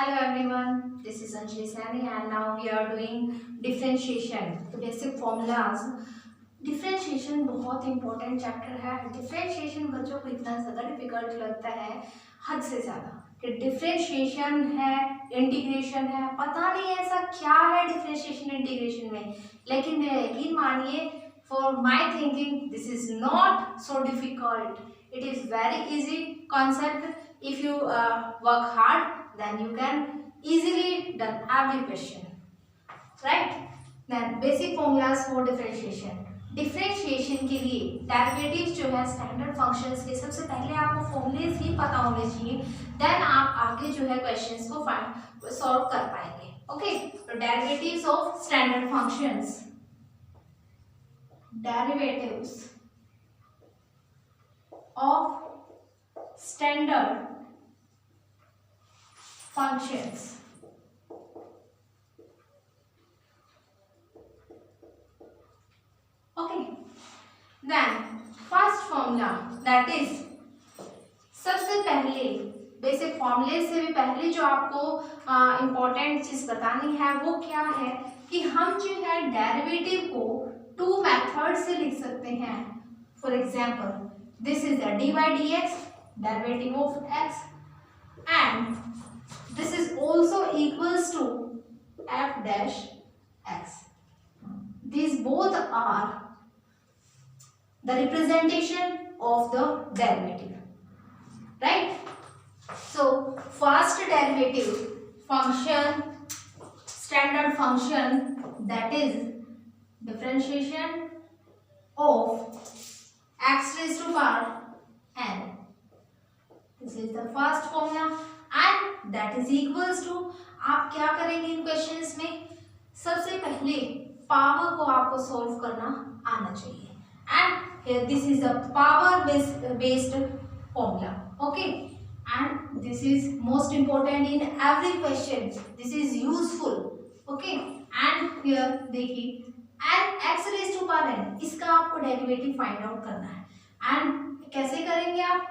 Hello everyone, this is Anjali Sani and now we are doing differentiation, the basic formulas. Differentiation बहुत important chapter है। Differentiation बच्चों को इतना ज़्यादा difficult लगता है, हद से ज़्यादा, कि डिफ्रेंशिएशन है, इंटीग्रेशन है, पता नहीं ऐसा क्या है डिफ्रेंशिएशन इंटीग्रेशन में। लेकिन मेरा यकीन मानिए, for my thinking this is not so difficult, it is very easy concept. If you work hard then you can easily done every question, right? Then basic formulas for differentiation. Differentiation के लिए derivatives जो है standard functions के, सबसे पहले आपको formulas ही पता होने चाहिए, देन आप आगे जो है क्वेश्चंस को सॉल्व कर पाएंगे। ओके, तो derivatives of standard functions, derivatives of standard functions. Okay, then first formula, that is, सबसे पहले बेसिक फॉर्मूले से भी पहले जो आपको इम्पोर्टेंट चीज बतानी है वो क्या है कि हम जो है डेरिवेटिव को टू मेथड से लिख सकते हैं। For example, this is the dy dx, derivative of x, and this is also equals to f dash x. These both are the representation of the derivative, right? So first derivative function, standard function, that is differentiation of x raised to power n. This is the first formula and that is equals to, आप क्या करेंगे इन questions में, सबसे पहले power को आपको solve करना आना चाहिए, and here this is a power based formula. Okay, and this is most important in every question, this is useful. Okay, and here देखिए n x raised to power n, इसका आपको derivative find out करना है, and कैसे करेंगे आप,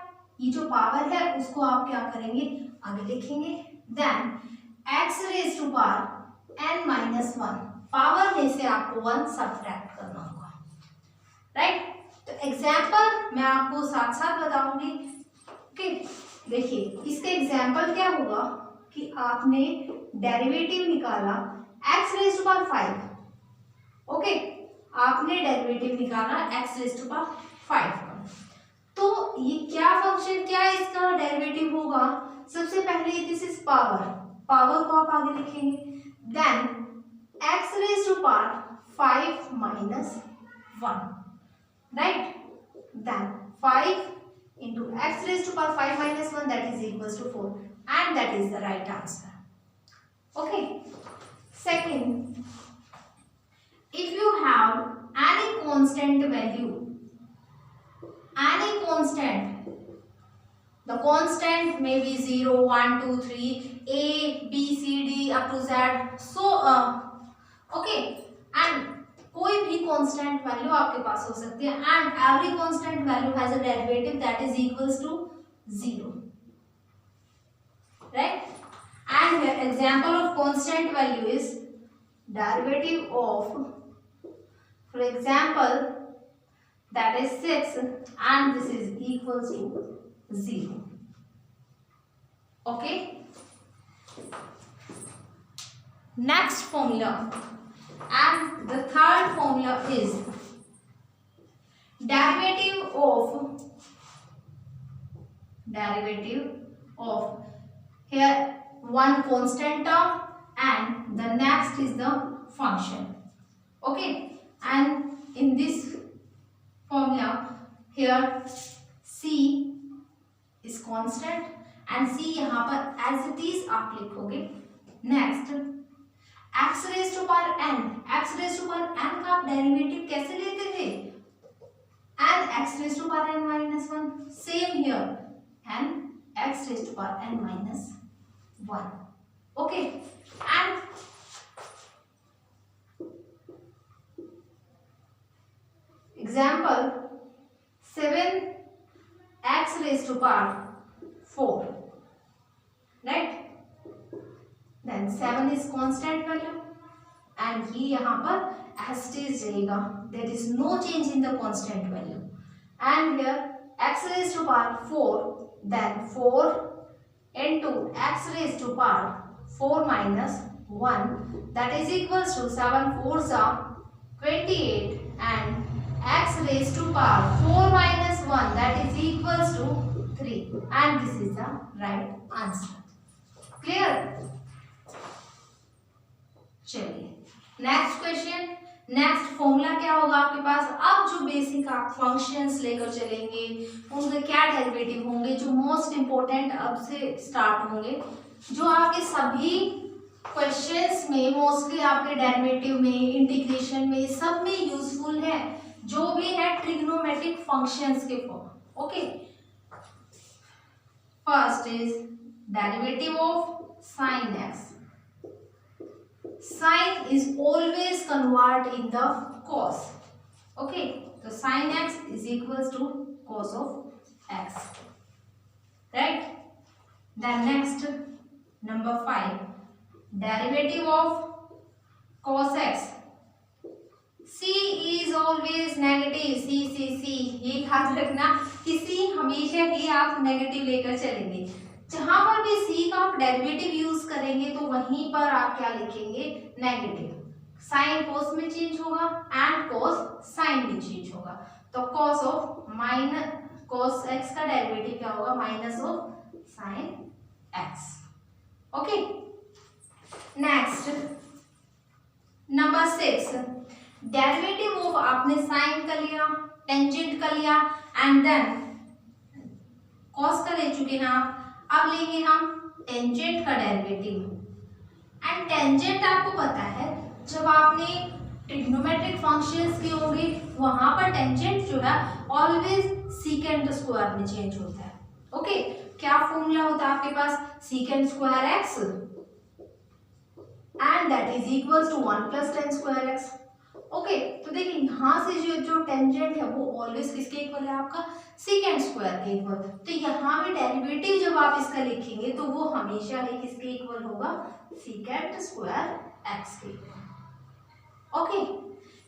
ये जो पावर है उसको आप क्या करेंगे आगे लिखेंगे, then x raise to power n minus one, power में से आपको वन सब्ट्रैक्ट करना होगा, राइट? तो एग्जाम्पल मैं आपको साथ साथ बताऊंगी। ओके, देखिए इसका एग्जाम्पल क्या होगा कि आपने डेरिवेटिव निकाला x raise to power five. Okay, आपने डेरिवेटिव निकाला x raise to power five, तो ये क्या फंक्शन, क्या इसका डेरिवेटिव होगा, सबसे पहले दिस इज पावर, पावर को आप आगे लिखेंगे, then x raise to power five minus one, right? Then five into x raise to power five minus one, that is equals to four, and that is the right answer. Okay, second, if you have any constant value, any constant, the constant may be 0 1 2 3 a b c d up to z, so okay, and कोई भी constant value आपके पास हो सकती है, and every constant value has a derivative that is equals to 0, right? And here example of constant value is derivative of, for example, that is 6 and this is equals to 0. Okay, next formula, and the third formula is derivative of here one constant term and the next is the function. Okay, and in this formula here c is constant and c यहाँ पर as it is आप लिखोगे। Next x raise to power n, x raise to power n का आप derivative कैसे लेते थे, n x raise to power n minus one, same here n x raise to power n minus one. Okay, and example 7x raised to power 4, right? Then 7 is constant value and ये यहाँ पर as it is रहेगा, there is no change in the constant value and here x raised to power 4 then 4 into x raised to power 4 minus 1 that is equals to 7 4s are 28 and x raised to power 4 minus 1 that is equals to 3 and this is the right answer. Clear? चलिए next question. Next formula क्या होगा आपके पास. अब जो basic आप functions लेकर चलेंगे उनके क्या डेरिवेटिव होंगे जो मोस्ट इंपॉर्टेंट अब से स्टार्ट होंगे, जो आपके सभी क्वेश्चंस में मोस्टली आपके डेरिवेटिव में, इंटीग्रेशन में, सब में यूजफुल है, जो भी है ट्रिग्नोमेट्रिक फंक्शंस के form. Okay, first is derivative of sine x. Sin is always convert in the cos. Okay, so sin x is equals to cos of x. Right? Then next, number 5, derivative of cos x. C is always negative. C ये याद रखना कि C हमेशा ही आप negative लेकर चलेंगे. जहां पर भी c का आप डेरिवेटिव यूज करेंगे तो वहीं पर आप क्या लिखेंगे, नेगेटिव. साइन कोस में चेंज होगा एंड कोस साइन में चेंज होगा. तो cos of minus cos x का डेरिवेटिव क्या होगा, minus of sine x. Okay, next number 6, derivative of आपने साइन का लिया, टेंजेंट का लिया एंड देन कॉस का ले चुके हैं आप. अब लेंगे हम टेंजेंट का डेरिवेटिव एंड टेंजेंट आपको पता है जब आपने ट्रिग्नोमेट्रिक फंक्शंस किए होंगे वहां पर टेंजेंट जो है ऑलवेज सीकेंट स्क्वायर में चेंज होता है. ओके, क्या फॉर्मूला होता है आपके पास, secant square x and that is equals to 1 plus tan square x. Okay, तो देखिए यहाँ से जो टेंजेंट है वो ऑलवेज किसके इक्वल है, आपका सीकेंट स्क्वायर के इक्वल. तो यहाँ भी डेरिवेटिव जब आप इसका लिखेंगे तो वो हमेशा ही किसके इक्वल होगा, सीकेंट स्क्वायर एक्स के equal. Okay,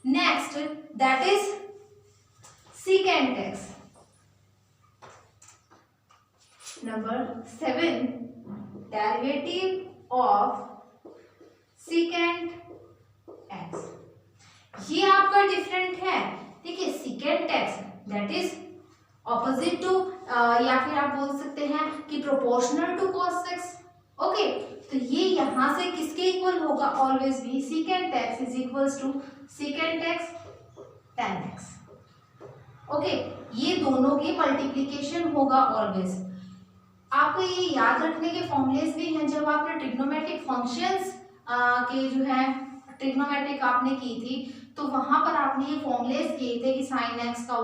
next that is secant x. Number 7, derivative of secant x. ये आपका डिफरेंट है. देखिए secant x that is opposite to या फिर आप बोल सकते हैं कि proportional to cos x. Okay, तो ये यहां से किसके इक्वल होगा, ऑलवेज भी secant x is equals to secant x tan x. Okay, ये दोनों की मल्टीप्लीकेशन होगा ऑलवेज. आपको ये याद रखने के फॉर्मूलेस भी हैं. जब आपने ट्रिग्नोमेट्रिक फंक्शंस के जो है ट्रिग्नोमेट्रिक आपने की थी तो वहां पर आपने ये फॉर्मूलेस किए थे कि साइन एक्स का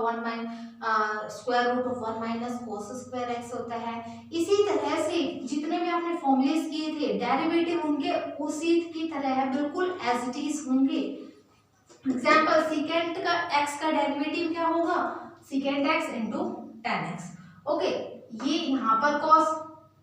square root of 1 minus cos square x होता है. इसी तरह से जितने भी आपने फॉर्मूलेस किए थे डेरिवेटिव उनके उसी की तरह है, बिल्कुल एज इट इज होंगे. एग्जांपल सीकेंट का एक्स का डेरिवेटिव क्या होगा, secant x into tan x. Okay, ये यहाँ पर cos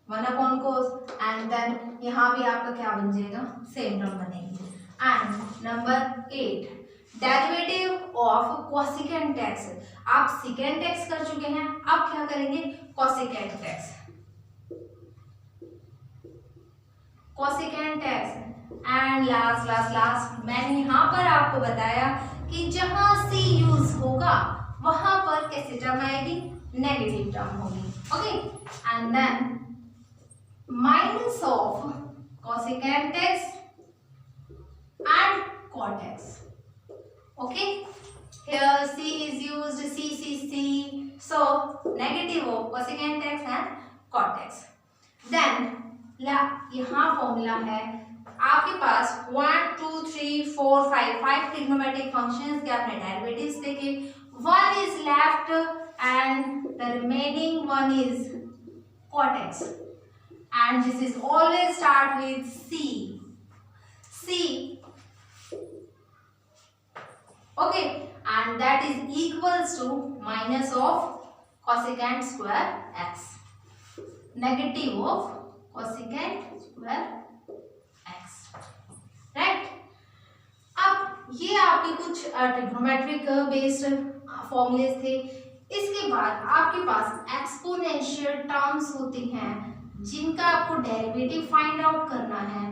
1 upon cos and then यहाँ भी आपका क्या बन जाएगा, सेम टर्म बनेगी. And number 8, derivative of cosecant x. आप सिकेंट एक्स कर चुके हैं, अब क्या करेंगे, cosecant x. Cosecant x and last मैंने यहाँ पर आपको बताया कि जहां c यूज होगा वहां पर कैसे टर्म आएगी, नेगेटिव टर्म होगी. Okay, and then minus of cosecant x and cot x. Okay, here c is used, c. So negative of cosecant x and cot x. Then यहाँ फॉर्मूला है आपके पास 1 2 3 4 5 trigonometric functions के आपने derivatives देखे. 1 is left and the remaining one is cot x and this is always start with c. Okay, and that is equals to minus of cosecant square x, negative of cosecant square x. ये आपके कुछ trigonometric based फॉर्मूले थे। इसके बाद आपके पास exponential terms होती हैं जिनका आपको डेरिवेटिव फाइंड आउट करना है।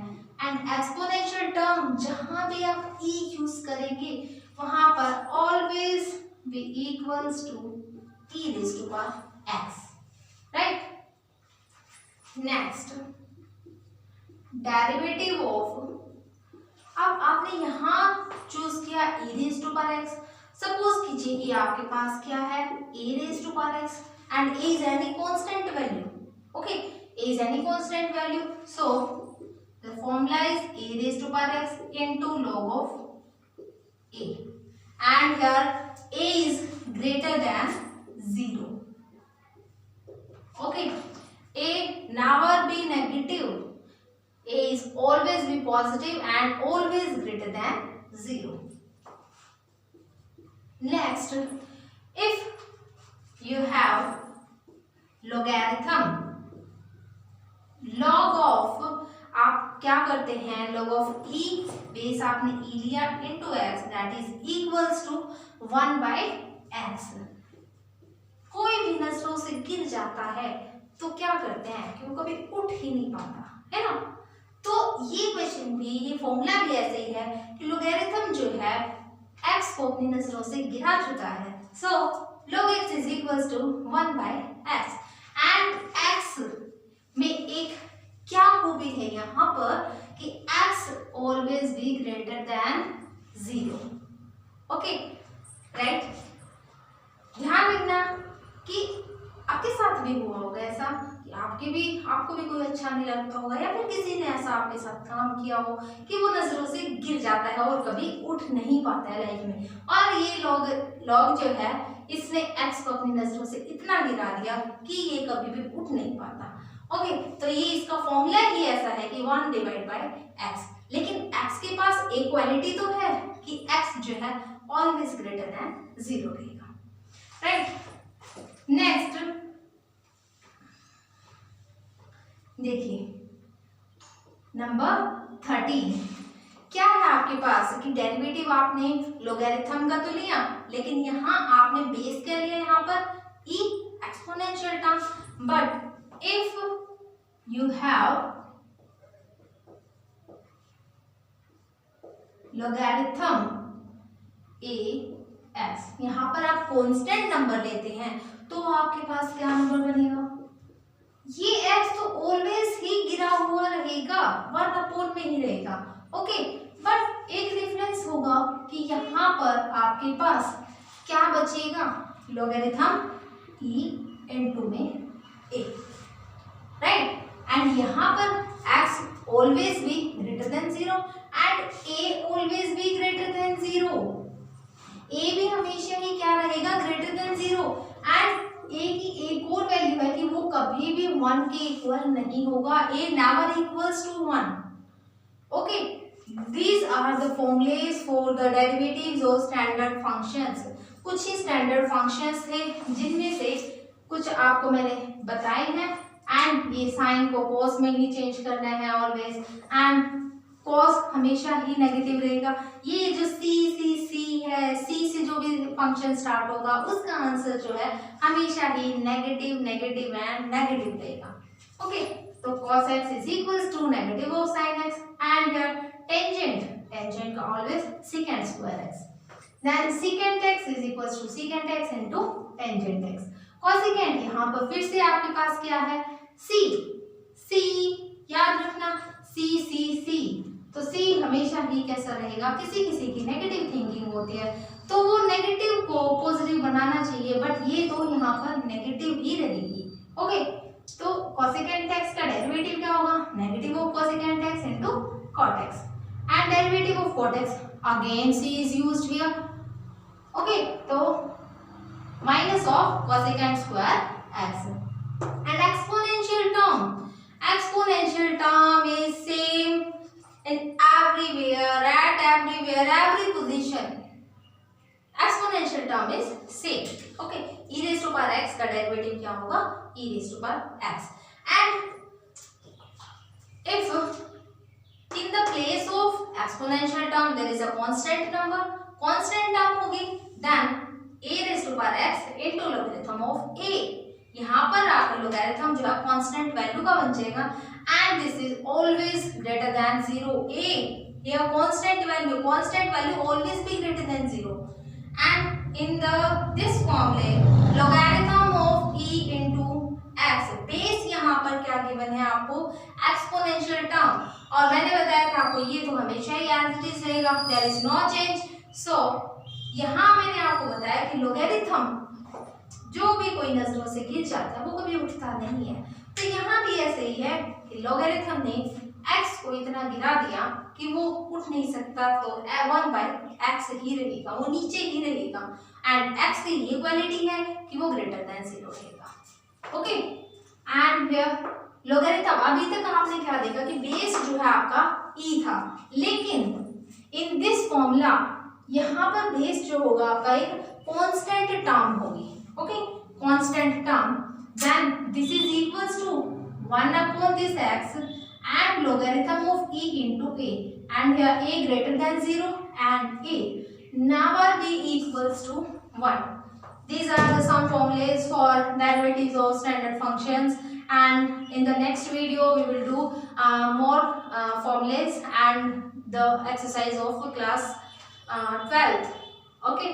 एंड एक्सपोनेंशियल टर्म जहां भी आप e यूज करेंगे वहां पर always be equals to e raise to power x, right. Next derivative of, अब आपने यहाँ चूज किया e raise to power x। Suppose कीजिए कि आपके पास क्या है a raise to power x and a is any constant value. Okay, a is any constant value, so the formula is a raised to power x into log of a, and here a is greater than 0. Okay, a never be negative, a is always be positive and always greater than 0. Next, if you have logarithm, log of, आप क्या करते हैं, log of e base आपने e लिया into x that is equals to 1 by x। कोई भी नजरों से गिर जाता है तो क्या करते हैं कि वो कभी उठ ही नहीं पाता है ना। तो ये क्वेश्चन भी, ये फॉर्मूला भी ऐसे ही है कि लोगैरिथम जो है x को अपनी नजरों से गिरा चुका है। So log x is equals to 1 by x and x में एक क्या खूबी है यहाँ पर कि x always be greater than 0। Okay, right. ध्यान रखना कि आपके साथ भी हुआ होगा ऐसा कि आपको भी कोई अच्छा नहीं लगता होगा या फिर किसी ने ऐसा आपके साथ काम किया हो कि वो नजरों से गिर जाता है और कभी उठ नहीं पाता है लाइफ में। और ये लॉग जो है इसने x को अपनी नजरों से इतना गिरा दिया कि ये कभी भी उठ नहीं पाता। ओके, तो ये इसका फॉर्मूला ही ऐसा है कि 1 डिवाइड बाय x, लेकिन x के पास एक क्वालिटी तो है कि x जो है ऑलवेज ग्रेटर देन 0 रहेगा, राइट। नेक्स्ट देखिए नंबर 13, क्या है आपके पास कि डेरिवेटिव आपने लोगैरिथम का तो लिया, लेकिन यहाँ आपने बेस क्या लिया यहाँ पर e exponential term, but if you have logarithm a x, यहाँ पर आप कांस्टेंट नंबर लेते हैं तो आपके पास क्या नंबर बनेगा, ये x तो ऑलवेज ही गिरा हुआ रहेगा, 1 अपॉन में ही रहेगा। ओके, बट एक डिफरेंस होगा कि यहाँ पर आपके पास क्या बचेगा, लोगैरिथम e इनटू में a, राइट। एंड यहाँ पर x always be greater than 0 and a always be greater than 0, a भी हमेशा ही क्या रहेगा, ग्रेटर देन 0। एंड a की एक और वैल्यू है कि वो कभी भी 1 के इक्वल नहीं होगा, a never equals to 1। Okay, these are the formulas for the derivatives of standard functions। कुछ ही स्टैंडर्ड फंक्शंस थे जिनमें से कुछ आपको मैंने बताए हैं। एंड ये साइन को कॉस में ही चेंज करना है ऑलवेज, एंड कॉस हमेशा ही नेगेटिव रहेगा। ये जो सी है, सी से जो भी फंक्शन स्टार्ट होगा उसका आंसर जो है हमेशा ही नेगेटिव नेगेटिव एंड नेगेटिव रहेगा। ओके, तो cos x is equals to negative of sin x and here tangent का always secant square x, then secant x is equals to secant x into tangent x। Cosecant यहाँ पर फिर से आपके पास क्या है, c याद रखना, c तो c हमेशा ही कैसा रहेगा, किसी की नेगेटिव थिंकिंग होती है तो वो नेगेटिव को पॉजिटिव बनाना चाहिए, बट ये तो यहाँ पर नेगेटिव ही रहेगी। ओके, तो कोसेकेंट x का डेरिवेटिव क्या होगा, negative of cosecant x into cot x and derivative of cot x again c is used here. Okay, तो minus of cosecant square x and exponential term is same in everywhere, at everywhere, every position, exponential term is same। okay, e raised to power x का derivative क्या होगा, e raised to power x, and if in the place of exponential term there is a constant number, constant term होगी, then a raised to power x into logarithm of a, यहाँ पर आकर logarithm जो है constant value का बन जाएगा, and this is always greater than 0. a here constant value always be greater than 0, and in this formula logarithm of e into x, base यहाँ पर क्या गिवन है आपको, एक्सपोनेंशियल टर्म, और मैंने बताया था आपको ये तो हमेशा ही एज इट इज रहेगा, देयर इज नो चेंज. सो यहाँ मैंने आपको बताया कि लोगैरिथम जो भी कोई नजरों से गिर जाता है वो कभी उठता नहीं है, तो यहाँ भी ऐसे ही है कि लोगैरिथम ने x को इतना गिरा दिया कि वो उठ नहीं सकता, तो 1/x ही रहेगा, वो नीचे ही रहेगा, एंड x की ये क्वालिटी है कि वो ग्रेटर देन 0 रहेगा. ओके, एंड लोगैरिथम, अभी तक आपने क्या देखा कि बेस जो है आपका e था, लेकिन इन दिस फॉर्मूला यहाँ पर बेस जो होगा आपका एक कांस्टेंट टर्म होगी. Okay, constant term, then this is equals to 1 upon this x and logarithm of e into a, and here a greater than 0 and a never be equals to 1. These are the some formulas for derivatives of standard functions, and in the next video we will do more formulas and the exercise of class 12th. Okay.